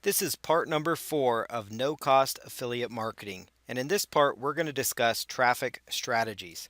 This is part number 4 of no cost affiliate marketing. And in this part, we're going to discuss traffic strategies.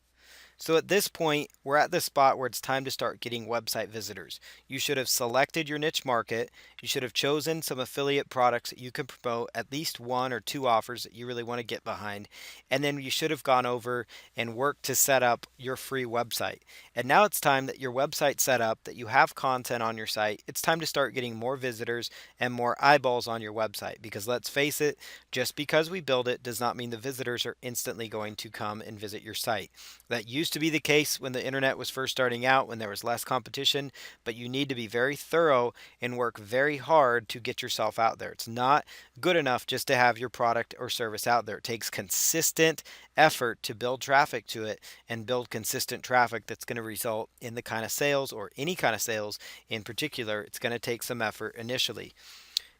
So at this point, we're at the spot where it's time to start getting website visitors. You should have selected your niche market. You should have chosen some affiliate products that you can promote, at least one or two offers that you really want to get behind. And then you should have gone over and worked to set up your free website. And now it's time that your website's set up, that you have content on your site. It's time to start getting more visitors and more eyeballs on your website. Because let's face it, just because we build it does not mean the visitors are instantly going to come and visit your site. That used to be the case when the internet was first starting out, when there was less competition, but you need to be very thorough and work very hard to get yourself out there. It's not good enough just to have your product or service out there. It takes consistent effort to build traffic to it and build consistent traffic that's going to result in the kind of sales or any kind of sales in particular. It's going to take some effort initially.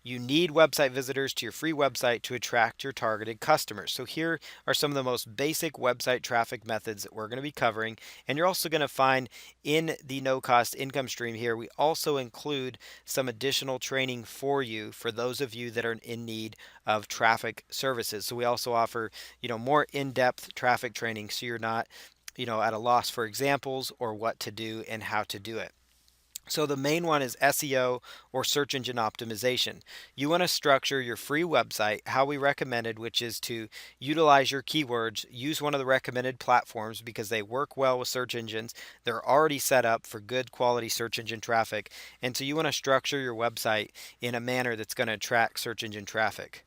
You need website visitors to your free website to attract your targeted customers. So here are some of the most basic website traffic methods that we're going to be covering. And you're also going to find in the no cost income stream here, we also include some additional training for you for those of you that are in need of traffic services. So we also offer, more in-depth traffic training so you're not, at a loss for examples or what to do and how to do it. So the main one is SEO or search engine optimization. You want to structure your free website how we recommended, which is to utilize your keywords, use one of the recommended platforms because they work well with search engines. They're already set up for good quality search engine traffic. And so you want to structure your website in a manner that's going to attract search engine traffic.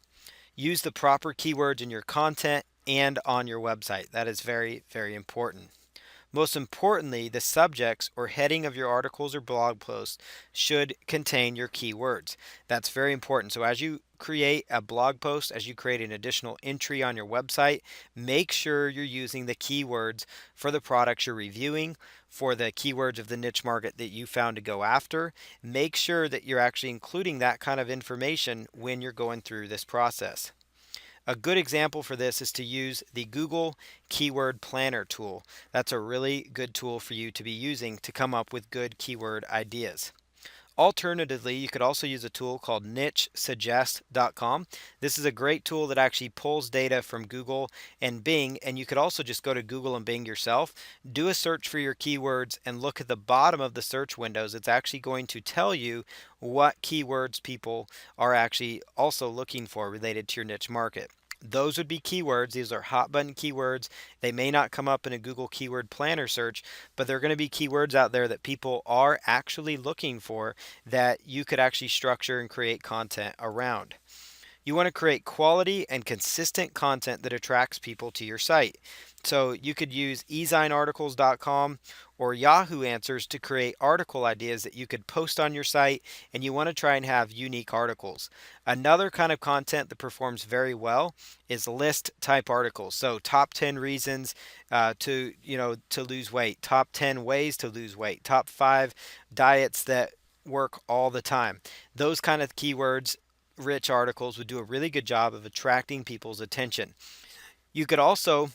Use the proper keywords in your content and on your website. That is very, very important. Most importantly, the subjects or heading of your articles or blog posts should contain your keywords. That's very important. So as you create a blog post, as you create an additional entry on your website, make sure you're using the keywords for the products you're reviewing, for the keywords of the niche market that you found to go after. Make sure that you're actually including that kind of information when you're going through this process. A good example for this is to use the Google Keyword Planner tool. That's a really good tool for you to be using to come up with good keyword ideas. Alternatively, you could also use a tool called nichesuggest.com. This is a great tool that actually pulls data from Google and Bing, and you could also just go to Google and Bing yourself, do a search for your keywords, and look at the bottom of the search windows. It's actually going to tell you what keywords people are actually also looking for related to your niche market. Those would be keywords. These are hot button keywords. They may not come up in a Google Keyword Planner search, but they're going to be keywords out there that people are actually looking for that you could actually structure and create content around. You want to create quality and consistent content that attracts people to your site. So you could use ezinearticles.com or Yahoo Answers to create article ideas that you could post on your site, and you want to try and have unique articles. Another kind of content that performs very well is list type articles. So top 10 reasons to lose weight, top 10 ways to lose weight, top 5 diets that work all the time. Those kind of keywords rich articles would do a really good job of attracting people's attention. You could also,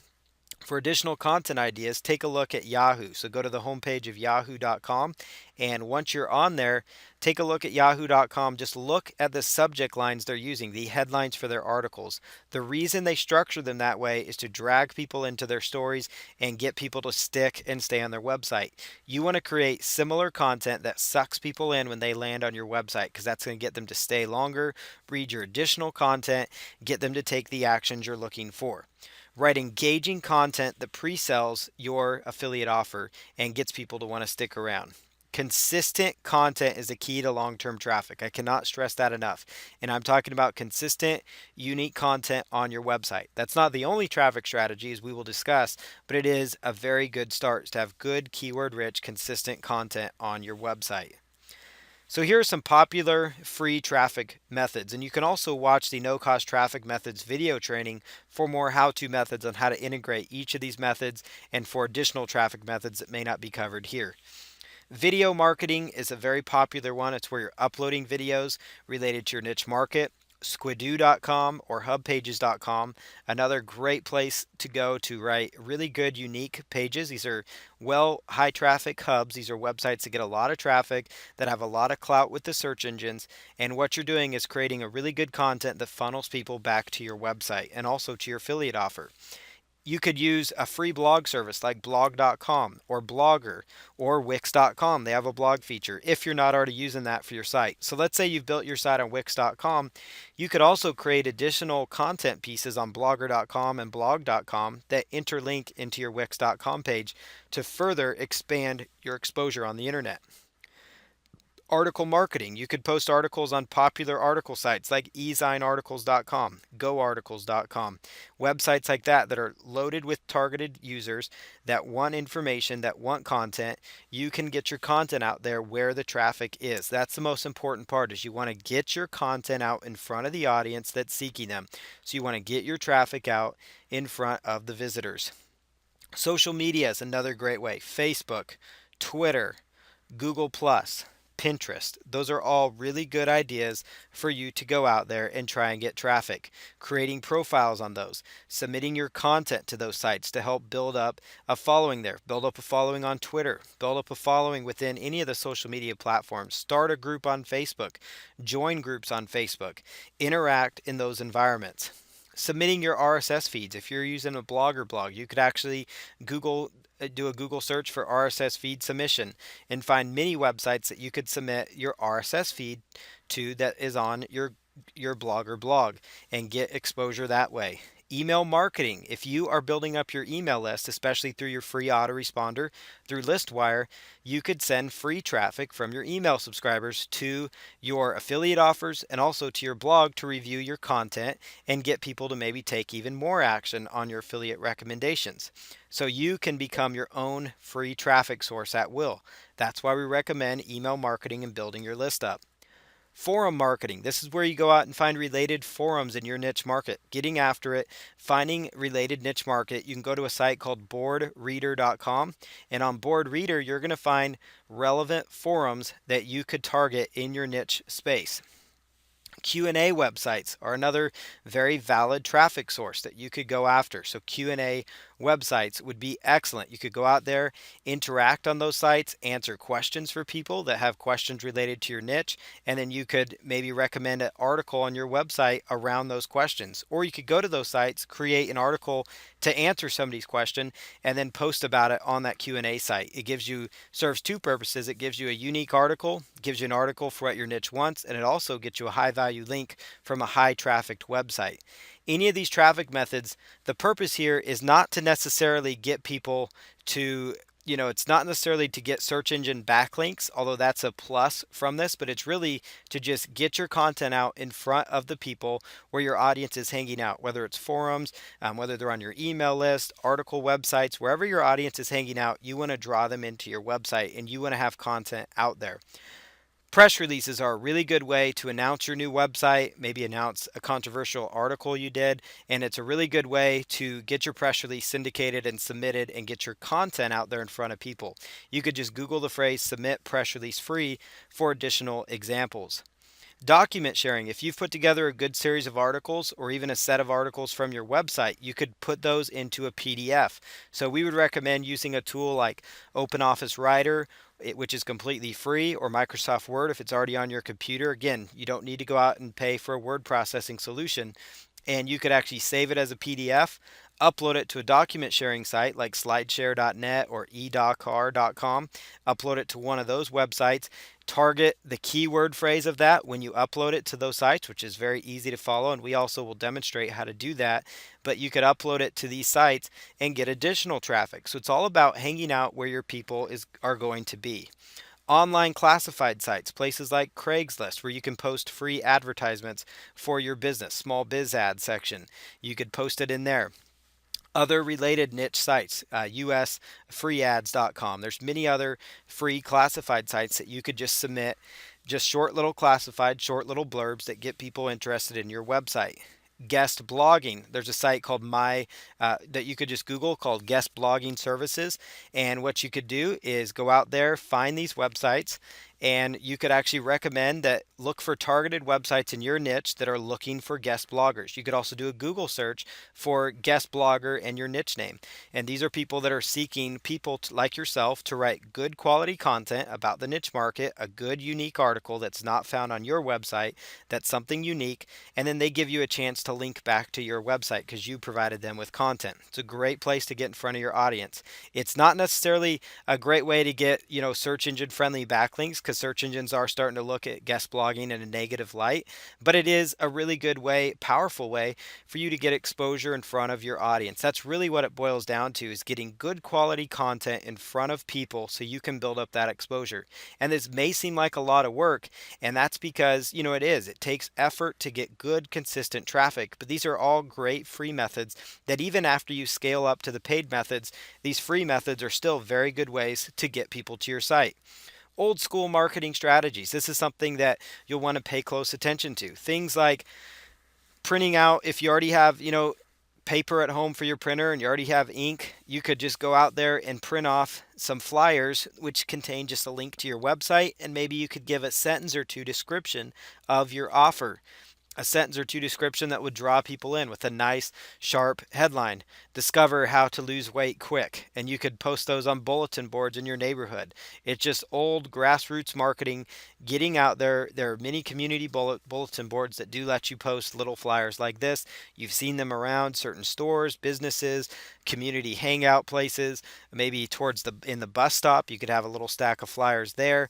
for additional content ideas, take a look at Yahoo. So go to the homepage of yahoo.com, and once you're on there, take a look at yahoo.com. Just look at the subject lines they're using, the headlines for their articles. The reason they structure them that way is to drag people into their stories and get people to stick and stay on their website. You want to create similar content that sucks people in when they land on your website, because that's going to get them to stay longer, read your additional content, get them to take the actions you're looking for. Write engaging content that pre-sells your affiliate offer and gets people to want to stick around. Consistent content is the key to long-term traffic. I cannot stress that enough. And I'm talking about consistent, unique content on your website. That's not the only traffic strategy, as we will discuss, but it is a very good start to have good, keyword-rich, consistent content on your website. So here are some popular free traffic methods, and you can also watch the no cost traffic methods video training for more how-to methods on how to integrate each of these methods and for additional traffic methods that may not be covered here. Video marketing is a very popular one. It's where you're uploading videos related to your niche market. Squidoo.com or hubpages.com. Another great place to go to write really good, unique pages. These are high traffic hubs. These are websites that get a lot of traffic, that have a lot of clout with the search engines. And what you're doing is creating a really good content that funnels people back to your website and also to your affiliate offer. You could use a free blog service like blog.com or Blogger or Wix.com. They have a blog feature if you're not already using that for your site. So let's say you've built your site on Wix.com. You could also create additional content pieces on Blogger.com and Blog.com that interlink into your Wix.com page to further expand your exposure on the internet. Article marketing. You could post articles on popular article sites like ezinearticles.com, goarticles.com, websites like that are loaded with targeted users that want information, that want content. You can get your content out there where the traffic is. That's the most important part, is you want to get your content out in front of the audience that's seeking them. So you want to get your traffic out in front of the visitors. Social media is another great way. Facebook, Twitter, Google Plus, Pinterest. Those are all really good ideas for you to go out there and try and get traffic. Creating profiles on those, submitting your content to those sites to help build up a following there. Build up a following on Twitter. Build up a following within any of the social media platforms. Start a group on Facebook. Join groups on Facebook. Interact in those environments. Submitting your RSS feeds. If you're using a Blogger blog, you could actually do a Google search for RSS feed submission and find many websites that you could submit your RSS feed to that is on your Blogger blog and get exposure that way. Email marketing. If you are building up your email list, especially through your free autoresponder through Listwire, you could send free traffic from your email subscribers to your affiliate offers and also to your blog to review your content and get people to maybe take even more action on your affiliate recommendations. So you can become your own free traffic source at will. That's why we recommend email marketing and building your list up. Forum marketing. This is where you go out and find related forums in your niche market. Getting after it, finding related niche market. You can go to a site called boardreader.com, and on BoardReader, you're going to find relevant forums that you could target in your niche space. Q&A websites are another very valid traffic source that you could go after. So Q&A websites would be excellent. You could go out there, interact on those sites, answer questions for people that have questions related to your niche, and then you could maybe recommend an article on your website around those questions. Or you could go to those sites, create an article to answer somebody's question, and then post about it on that Q&A site. It serves two purposes. It gives you a unique article, gives you an article for what your niche wants, and it also gets you a high value link from a high trafficked website. Any of these traffic methods, the purpose here is not to necessarily get people to, it's not necessarily to get search engine backlinks, although that's a plus from this, but it's really to just get your content out in front of the people where your audience is hanging out, whether it's forums, whether they're on your email list, article websites, wherever your audience is hanging out, you want to draw them into your website and you want to have content out there. Press releases are a really good way to announce your new website, maybe announce a controversial article you did, and it's a really good way to get your press release syndicated and submitted and get your content out there in front of people. You could just Google the phrase submit press release free for additional examples. Document sharing. If you've put together a good series of articles or even a set of articles from your website, you could put those into a PDF. So we would recommend using a tool like OpenOffice Writer, which is completely free, or Microsoft Word if it's already on your computer. Again, you don't need to go out and pay for a word processing solution. And you could actually save it as a PDF, upload it to a document sharing site like slideshare.net or edocr.com, upload it to one of those websites, target the keyword phrase of that when you upload it to those sites, which is very easy to follow, and we also will demonstrate how to do that. But you could upload it to these sites and get additional traffic. So it's all about hanging out where your people are going to be. Online classified sites, places like Craigslist, where you can post free advertisements for your business, small biz ad section. You could post it in there. Other related niche sites, usfreeads.com. There's many other free classified sites that you could just submit just short little blurbs that get people interested in your website. Guest blogging. There's a site called that you could just Google called Guest Blogging Services. And what you could do is go out there, find these websites, And you could actually recommend that look for targeted websites in your niche that are looking for guest bloggers. You could also do a Google search for guest blogger and your niche name. And these are people that are seeking people like yourself to write good quality content about the niche market, a good unique article that's not found on your website, that's something unique, and then they give you a chance to link back to your website because you provided them with content. It's a great place to get in front of your audience. It's not necessarily a great way to get, search engine friendly backlinks because search engines are starting to look at guest blogging in a negative light, but it is a really good way, powerful way for you to get exposure in front of your audience. That's really what it boils down to, is getting good quality content in front of people so you can build up that exposure. And this may seem like a lot of work, and that's because, it is. It takes effort to get good, consistent traffic, but these are all great free methods that even after you scale up to the paid methods, these free methods are still very good ways to get people to your site. Old school marketing strategies. This is something that you'll want to pay close attention to. Things like printing out, if you already have, paper at home for your printer and you already have ink, you could just go out there and print off some flyers which contain just a link to your website, and maybe you could give a sentence or two description of your offer. A sentence or two description that would draw people in with a nice sharp headline. Discover how to lose weight quick. And you could post those on bulletin boards in your neighborhood. It's just old grassroots marketing, getting out there. There are many community bulletin boards that do let you post little flyers like this. You've seen them around certain stores, businesses, community hangout places. Maybe in the bus stop, you could have a little stack of flyers there.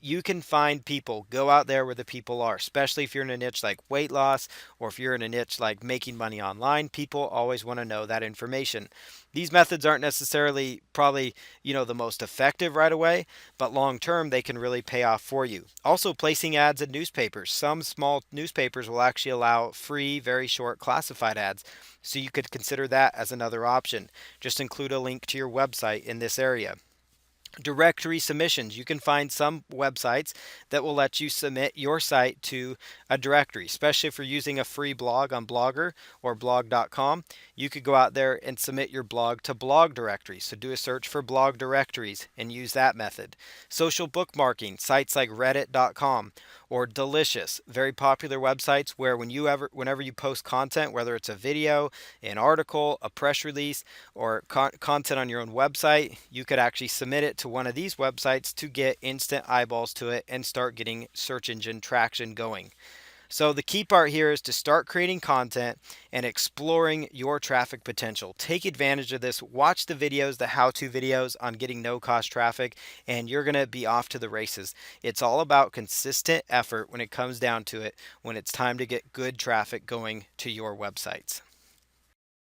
You can find people. Go out there where the people are, especially if you're in a niche like weight loss, or if you're in a niche like making money online. People always want to know that information. These methods aren't necessarily probably, the most effective right away, but long term they can really pay off for you. Also, placing ads in newspapers. Some small newspapers will actually allow free, very short classified ads. So you could consider that as another option. Just include a link to your website in this area. Directory submissions. You can find some websites that will let you submit your site to a directory, especially if you're using a free blog on Blogger or blog.com. You could go out there and submit your blog to blog directories. So do a search for blog directories and use that method. Social bookmarking, sites like reddit.com or Delicious, very popular websites where whenever you post content, whether it's a video, an article, a press release, or content on your own website, you could actually submit it to one of these websites to get instant eyeballs to it and start getting search engine traction going. So the key part here is to start creating content and exploring your traffic potential. Take advantage of this. Watch the videos, the how-to videos on getting no-cost traffic, and you're going to be off to the races. It's all about consistent effort when it comes down to it, when it's time to get good traffic going to your websites.